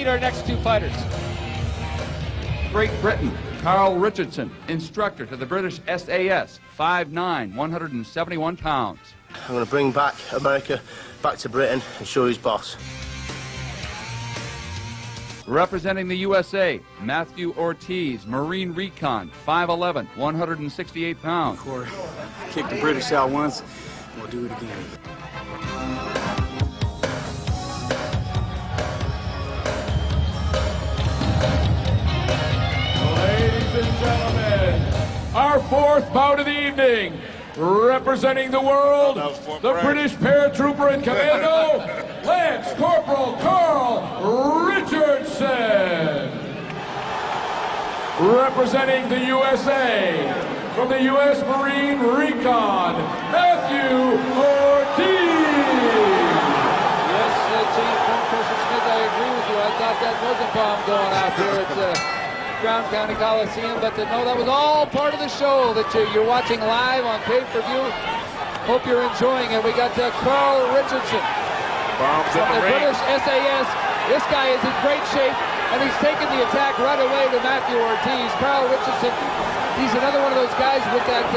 meet our next two fighters. Great Britain, Carl Richardson, instructor to the British SAS, 5'9", 171 pounds. I'm going to bring back America back to Britain and show who's boss. Representing the USA, Matthew Ortiz, Marine Recon, 5'11", 168 pounds. Corey, kicked the British out once, we'll do it again. Ladies and gentlemen, our fourth bout of the evening, representing the world, the British paratrooper and commando, Lance Corporal Carl Richardson. Representing the USA, from the U.S. Marine Recon, Matthew Ortiz. Yes, Chief Professor Smith, I agree with you. I thought that was a bomb going out here at Crown County Coliseum, but no, that was all part of the show that you're watching live on pay-per-view. Hope you're enjoying it. We got Carl Richardson from the British SAS. This guy is in great shape, and he's taken the attack right away to Matthew Ortiz. Carl Richardson, he's another one of those guys with that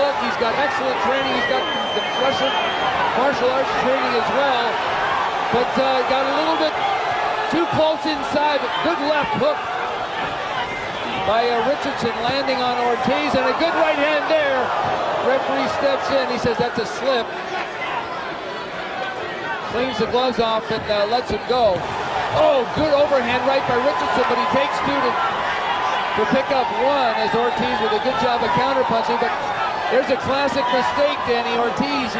look. He's got excellent training. He's got the Russian martial arts training as well, but got a little bit too close inside, but good left hook by Richardson, landing on Ortiz, and a good right hand there. Referee steps in. He says that's a slip. Cleans the gloves off and lets him go. Oh, good overhand right by Richardson, but he takes two to pick up one as Ortiz with a good job of counterpunching. But there's a classic mistake, Danny. Ortiz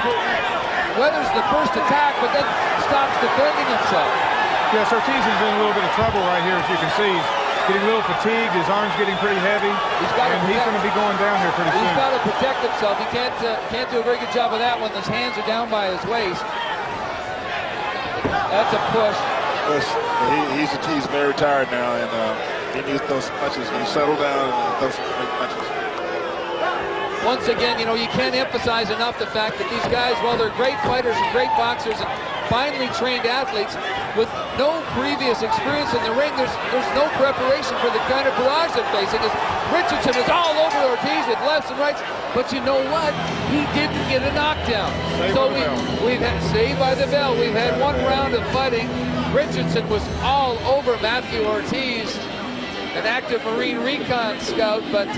weathers the first attack, but then stops defending himself. Yes, Ortiz is in a little bit of trouble right here, as you can see. Getting a little fatigued, his arm's getting pretty heavy, and he's going to be going down here pretty soon. He's got to protect himself. He can't do a very good job of that when his hands are down by his waist. That's a push. Yes, he's very tired now, and he needs those punches. He settled down and throw some big punches. Once again, you know, you can't emphasize enough the fact that these guys, while they're great fighters and great boxers and finely trained athletes, with no previous experience in the ring, there's no preparation for the kind of barrage they're facing. As Richardson is all over Ortiz with lefts and rights, but you know what? He didn't get a knockdown. So we've had saved by the bell. We've had one round of fighting. Richardson was all over Matthew Ortiz, an active Marine Recon scout, but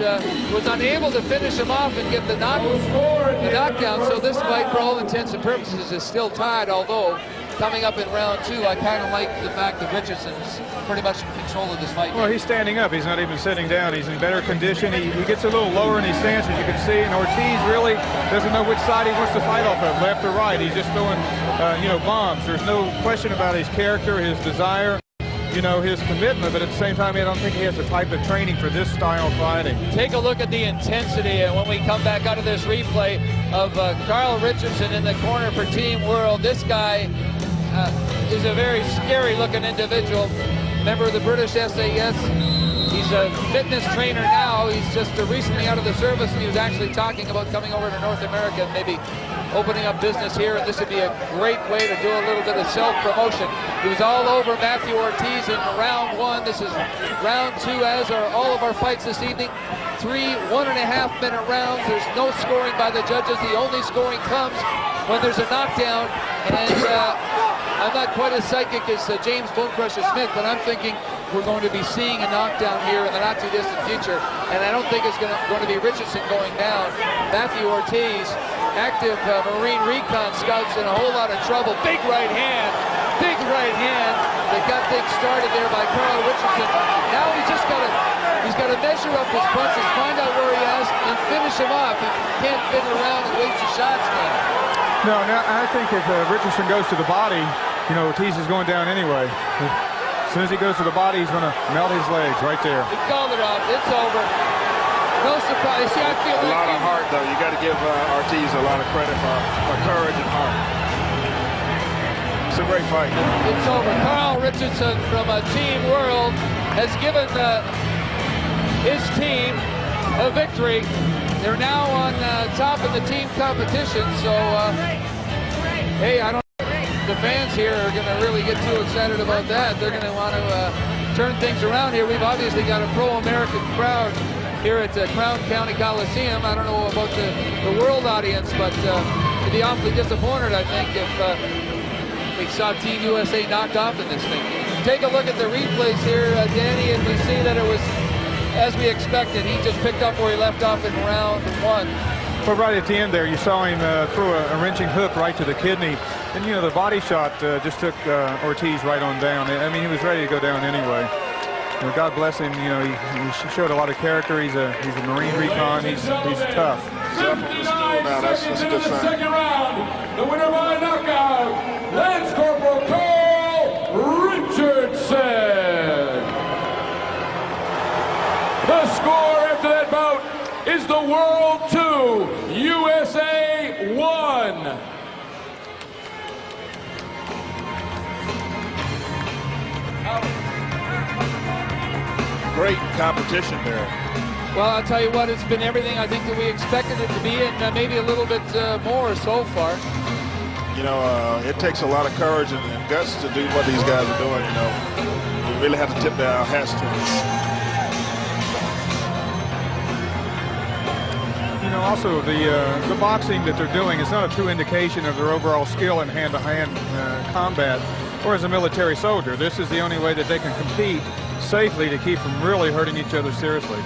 was unable to finish him off and get the knockdown. So this fight, for all intents and purposes, is still tied, although coming up in round two, I kind of like the fact that Richardson's pretty much in control of this fight. Well, he's standing up. He's not even sitting down. He's in better condition. He gets a little lower in his stance, as you can see, and Ortiz really doesn't know which side he wants to fight off of, left or right. He's just throwing, bombs. There's no question about his character, his desire, his commitment, but at the same time, I don't think he has the type of training for this style of fighting. Take a look at the intensity, and when we come back out of this replay of Carl Richardson in the corner for Team World, this guy is a very scary-looking individual, member of the British SAS. He's a fitness trainer now. He's just recently out of the service, and he was actually talking about coming over to North America and maybe opening up business here, and this would be a great way to do a little bit of self-promotion. He was all over Matthew Ortiz in round one. This is round two, as are all of our fights this evening. 3 1.5-minute rounds. There's no scoring by the judges. The only scoring comes when there's a knockdown, and I'm not quite as psychic as James Bone Crusher Smith, but I'm thinking we're going to be seeing a knockdown here in the not-too-distant future, and I don't think it's going to be Richardson going down. Matthew Ortiz, active Marine Recon scouts, in a whole lot of trouble. Big right hand that got things started there by Carl Richardson. Now he's got to measure up his punches, find out where he has, and finish him off. He can't fiddle around and waste your shots now. No, I think if Richardson goes to the body, Ortiz is going down anyway. As soon as he goes to the body, he's going to melt his legs right there. He called it off. It's over. No surprise. See, I feel a lot of heart, though. You got to give Ortiz a lot of credit for courage and heart. It's a great fight. It's over. Carl Richardson from Team World has given his team a victory. They're now on top of the team competition, so hey, I don't the fans here are going to really get too excited about that. They're going to want to turn things around here. We've obviously got a pro-American crowd here at Crown County Coliseum. I don't know about the world audience, but to be awfully disappointed, I think, if we saw Team USA knocked off in this thing. Take a look at the replays here, Danny, and we see that it was as we expected. He just picked up where he left off in round one. Well, right at the end there, you saw him throw a wrenching hook right to the kidney. And, you know, the body shot just took Ortiz right on down. I mean, he was ready to go down anyway. You know, God bless him. You know, he showed a lot of character. He's a Marine Recon. He's tough. 79 seconds in the second round. The winner by knockout, Lance Corporal Carl Richardson. The score after that bout is the World 2, USA 1. Great competition there. Well, I'll tell you what, it's been everything I think that we expected it to be, and maybe a little bit more so far. You know, it takes a lot of courage and guts to do what these guys are doing, you know. We really have to tip our hats to them. You know, also the boxing that they're doing is not a true indication of their overall skill in hand-to-hand combat or as a military soldier. This is the only way that they can compete safely to keep from really hurting each other seriously.